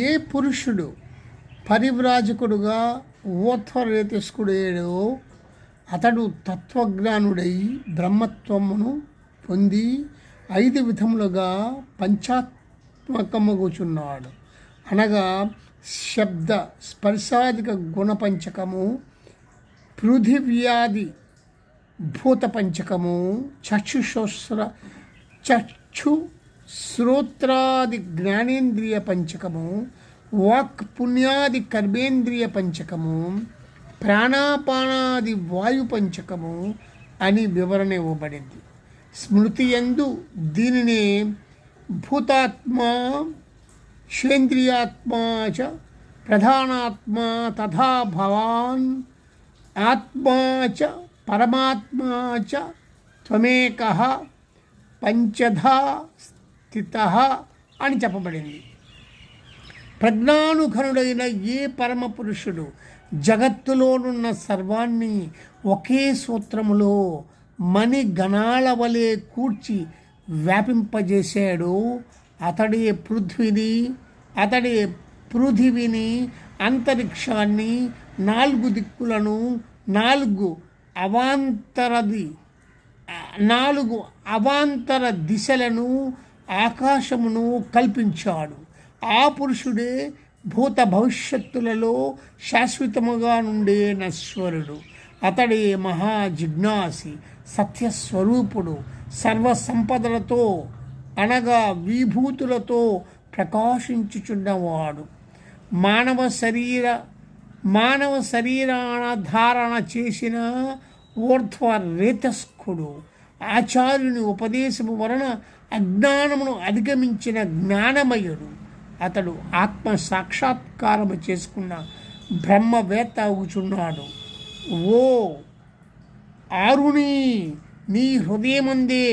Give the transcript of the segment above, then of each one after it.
ఏ పురుషుడు పరివ్రాజకుడుగా ఓత్వరేతస్కుడేడో అతడు తత్వజ్ఞానుడై బ్రహ్మత్వమును పొంది 5 విధములుగా పంచాత్మకమగుచున్నాడు. అనగా శబ్ద స్పర్శాదిక గుణపంచకము, పృథివ్యాది భూత పంచకము, చక్షు శ్రోత్రాది జ్ఞానేంద్రియ పంచకము, వాక్ పుణ్యాది కర్మేంద్రియ పంచకము, ప్రాణాపానాది వాయు పంచకము అని వివరణ ఇవ్వబడింది. స్మృతి యందు దీనినే భూతాత్మ, క్షేంద్రియాత్మ చ ప్రధానాత్మ తథా భవాన్ ఆత్మా చ పరమాత్మా చ త్వమేకః పంచధా స్థితః అని చెప్పబడింది. ప్రజ్ఞానుఘనుడైన ఏ పరమ పురుషుడు జగత్తులోనున్న సర్వాన్ని ఒకే సూత్రములో మణి గణాల వలె కూర్చి వ్యాపింపజేశాడు, అతడే పృథివిని, అంతరిక్షాన్ని, 4 దిక్కులను, 4 అవాంతర దిశలను, ఆకాశమును కల్పించాడు. ఆ పురుషుడే భూత భవిష్యత్తులలో శాశ్వతముగా నుండే నశ్వరుడు. అతడే మహాజిజ్ఞాసి, సత్యస్వరూపుడు, సర్వసంపదలతో అనగా విభూతులతో ప్రకాశించుచున్నవాడు. మానవ శరీరాన ధారణ చేసిన ఊర్ధ్వరేతస్కుడు, ఆచార్యుని ఉపదేశము వలన అజ్ఞానమును అధిగమించిన జ్ఞానమయుడు. అతడు ఆత్మ సాక్షాత్కారము చేసుకున్న బ్రహ్మవేత్త అవుచున్నాడు. ఓ ఆరుణి, నీ హృదయమందే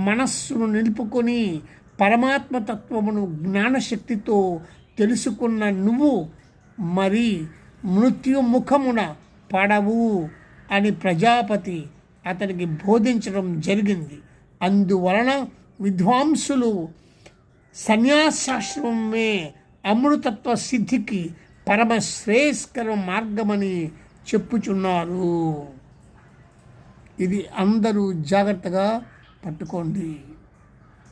మనస్సును నిలుపుకొని పరమాత్మతత్వమును జ్ఞానశక్తితో తెలుసుకున్న నువ్వు మరి మృత్యుముఖమున పడవు అని ప్రజాపతి అతనికి బోధించడం జరిగింది. అందువలన విద్వాంసులు సన్యాసాశ్రమమే అమృతత్వ సిద్ధికి పరమశ్రేయస్కర మార్గమని చెప్పుచున్నారు. ఇది అందరూ జాగ్రత్తగా పట్టుకోండి.